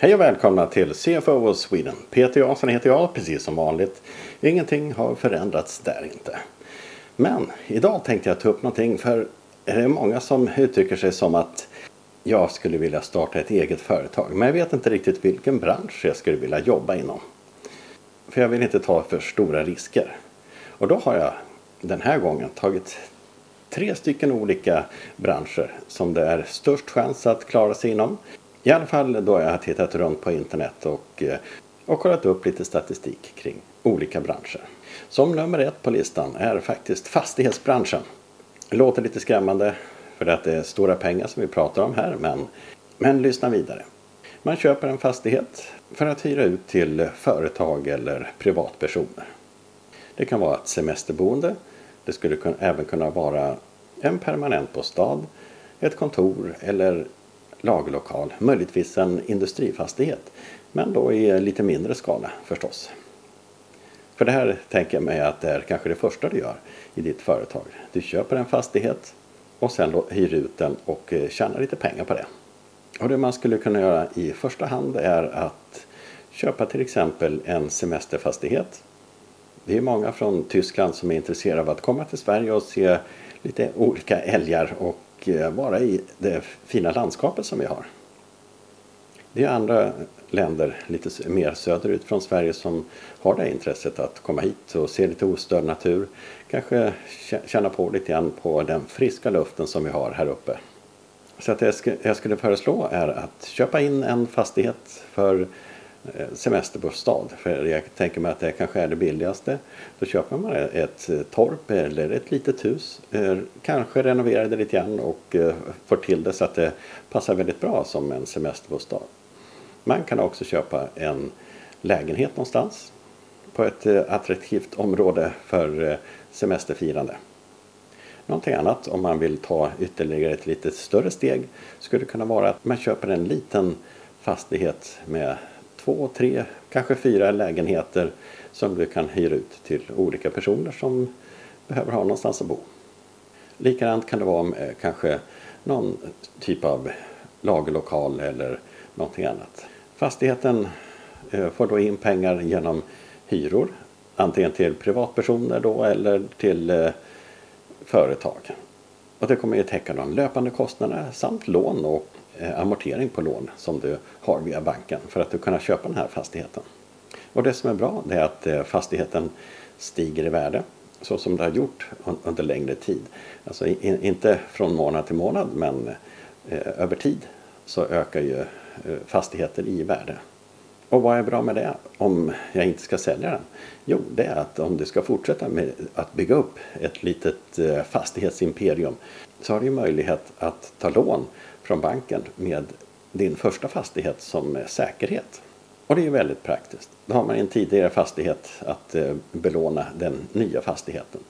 Hej och välkomna till CFO of Sweden. Peter Jansson heter jag, precis som vanligt. Ingenting har förändrats där inte. Men idag tänkte jag ta upp någonting, för det är många som uttrycker sig som att jag skulle vilja starta ett eget företag. Men jag vet inte riktigt vilken bransch jag skulle vilja jobba inom. För jag vill inte ta för stora risker. Och då har jag den här gången tagit 3 stycken olika branscher som det är störst chans att klara sig inom. I alla fall då jag har tittat runt på internet och kollat upp lite statistik kring olika branscher. Som nummer 1 på listan är faktiskt fastighetsbranschen. Det låter lite skrämmande för att det är stora pengar som vi pratar om här, men lyssna vidare. Man köper en fastighet för att hyra ut till företag eller privatpersoner. Det kan vara ett semesterboende, det skulle även kunna vara en permanent bostad, ett kontor eller lagerlokal, möjligtvis en industrifastighet, men då i lite mindre skala förstås. För det här tänker jag mig att det är kanske det första du gör i ditt företag. Du köper en fastighet och sen då hyr ut den och tjänar lite pengar på det. Och det man skulle kunna göra i första hand är att köpa till exempel en semesterfastighet. Det är många från Tyskland som är intresserade av att komma till Sverige och se lite olika älgar och vara i det fina landskapet som vi har. Det är andra länder lite mer söderut från Sverige som har det intresset att komma hit och se lite ostörd natur. Kanske känna på lite grann på den friska luften som vi har här uppe. Så att jag skulle föreslå är att köpa in en fastighet för semesterbostad. För jag tänker mig att det kanske är det billigaste. Då köper man ett torp eller ett litet hus. Kanske renoverar det lite grann och får till det så att det passar väldigt bra som en semesterbostad. Man kan också köpa en lägenhet någonstans på ett attraktivt område för semesterfirande. Någonting annat, om man vill ta ytterligare ett lite större steg, skulle kunna vara att man köper en liten fastighet med 2, 3, kanske 4 lägenheter som du kan hyra ut till olika personer som behöver ha någonstans att bo. Likadant kan det vara med kanske någon typ av lagerlokal eller någonting annat. Fastigheten får då in pengar genom hyror, antingen till privatpersoner då eller till företag. Och det kommer ju täcka de löpande kostnaderna samt lån och amortering på lån som du har via banken för att du kunna köpa den här fastigheten. Och det som är bra, det är att fastigheten stiger i värde så som det har gjort under längre tid. Alltså inte från månad till månad, men över tid så ökar ju fastigheter i värde. Och vad är bra med det om jag inte ska sälja den? Jo, det är att om du ska fortsätta med att bygga upp ett litet fastighetsimperium så har du möjlighet att ta lån från banken med din första fastighet som säkerhet. Och det är väldigt praktiskt. Då har man en tidigare fastighet att belåna den nya fastigheten.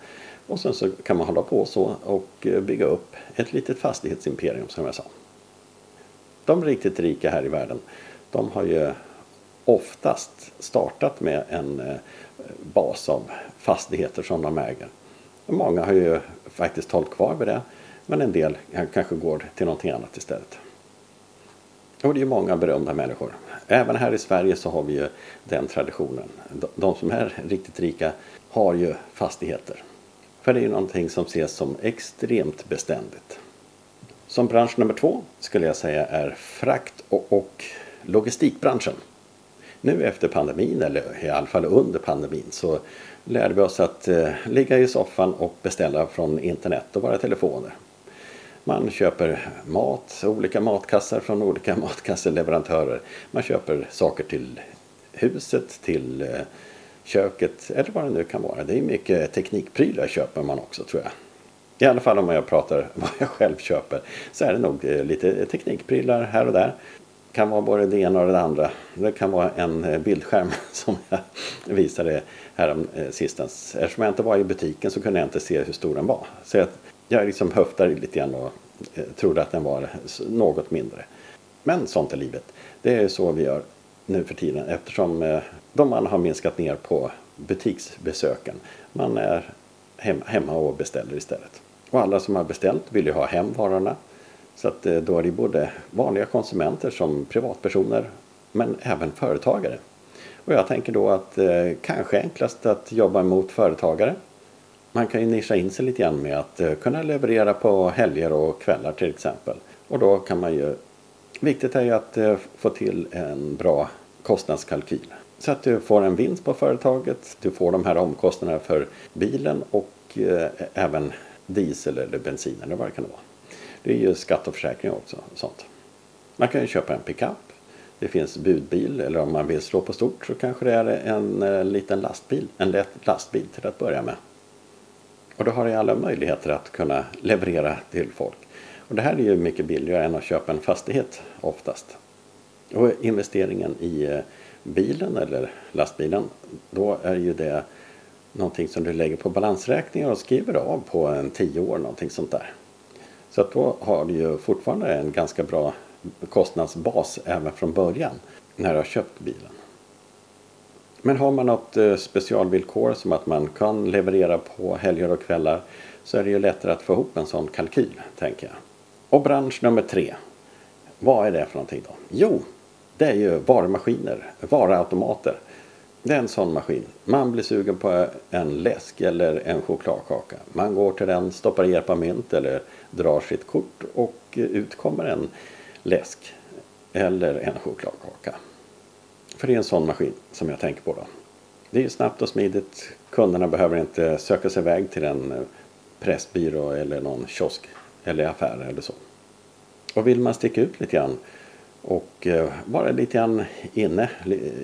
Och sen så kan man hålla på så och bygga upp ett litet fastighetsimperium som jag sa. De riktigt rika här i världen, de har ju oftast startat med en bas av fastigheter som de äger. Och många har ju faktiskt hållit kvar vid det, men en del kanske går till någonting annat istället. Och det är många berömda människor. Även här i Sverige så har vi ju den traditionen. De som är riktigt rika har ju fastigheter. För det är ju någonting som ses som extremt beständigt. Som bransch nummer 2 skulle jag säga är frakt och logistikbranschen. Nu efter pandemin, eller i alla fall under pandemin, så lärde vi oss att ligga i soffan och beställa från internet och våra telefoner. Man köper mat, olika matkassar från olika matkasseleverantörer. Man köper saker till huset, till köket eller vad det nu kan vara. Det är mycket teknikprylar köper man också, tror jag. I alla fall om jag pratar vad jag själv köper så är det nog lite teknikprylar här och där. Det kan vara både det ena och det andra. Det kan vara en bildskärm som jag visade här sistens. Eftersom jag inte var i butiken så kunde jag inte se hur stor den var. Så jag liksom höftade lite grann och trodde att den var något mindre. Men sånt är livet. Det är så vi gör nu för tiden eftersom man har minskat ner på butiksbesöken. Man är hemma och beställer istället. Och alla som har beställt vill ju ha hem varorna. Så att då är det både vanliga konsumenter som privatpersoner men även företagare. Och jag tänker då att kanske enklast att jobba mot företagare. Man kan ju nischa in sig lite grann med att kunna leverera på helger och kvällar till exempel. Och då kan man ju, viktigt är ju att få till en bra kostnadskalkyl. Så att du får en vinst på företaget, du får de här omkostnaderna för bilen och även diesel eller bensin eller vad det kan vara. Det är ju skatt och försäkring också. Sånt. Man kan ju köpa en pickup. Det finns budbil, eller om man vill slå på stort så kanske det är en liten lastbil. En lätt lastbil till att börja med. Och då har du alla möjligheter att kunna leverera till folk. Och det här är ju mycket billigare än att köpa en fastighet oftast. Och investeringen i bilen eller lastbilen, då är ju det någonting som du lägger på balansräkningar och skriver av på en 10 år, någonting sånt där. Så att då har du ju fortfarande en ganska bra kostnadsbas även från början när du har köpt bilen. Men har man något specialvillkor som att man kan leverera på helger och kvällar så är det ju lättare att få ihop en sån kalkyl, tänker jag. Och bransch nummer 3. Vad är det för någonting då? Jo, det är ju varumaskiner, varuautomater. Det är en sån maskin. Man blir sugen på en läsk eller en chokladkaka. Man går till den, stoppar i ett par mynt eller drar sitt kort och ut kommer en läsk eller en chokladkaka. För det är en sån maskin som jag tänker på då. Det är snabbt och smidigt. Kunderna behöver inte söka sig iväg till en pressbyrå eller någon kiosk eller affär eller så. Och vill man sticka ut lite grann och vara lite grann inne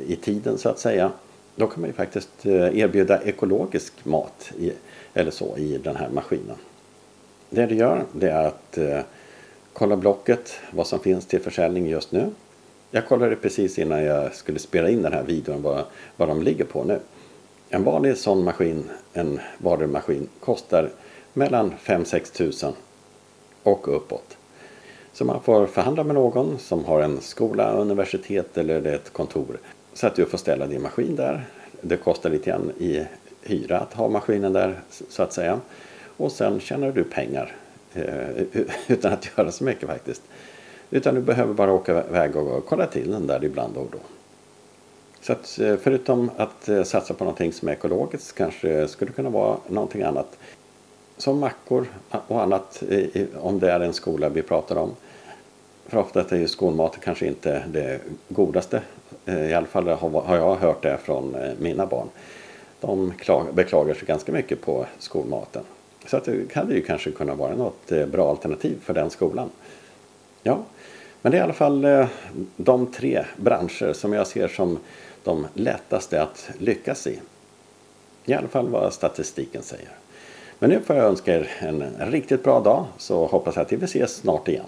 i tiden så att säga, då kan man ju faktiskt erbjuda ekologisk mat eller så i den här maskinen. Det du gör, det är att kolla blocket, vad som finns till försäljning just nu. Jag kollade precis innan jag skulle spela in den här videon vad de ligger på nu. En vanlig sån maskin, en varumaskin, kostar mellan 5-6 tusen och uppåt. Så man får förhandla med någon som har en skola, universitet eller ett kontor. Så att du får ställa din maskin där. Det kostar lite grann i hyra att ha maskinen där så att säga. Och sen tjänar du pengar utan att göra så mycket faktiskt. Utan du behöver bara åka iväg och kolla till den där ibland och då. Så att förutom att satsa på någonting som är ekologiskt kanske skulle kunna vara någonting annat. Som mackor och annat om det är en skola vi pratar om. För ofta är ju skolmat kanske inte det godaste. I alla fall har jag hört det från mina barn. De beklagar sig ganska mycket på skolmaten. Så att det hade ju kanske kunna vara något bra alternativ för den skolan. Ja, men det är i alla fall de 3 branscher som jag ser som de lättaste att lyckas i. I alla fall vad statistiken säger. Men nu får jag önska er en riktigt bra dag, så hoppas jag att vi ses snart igen.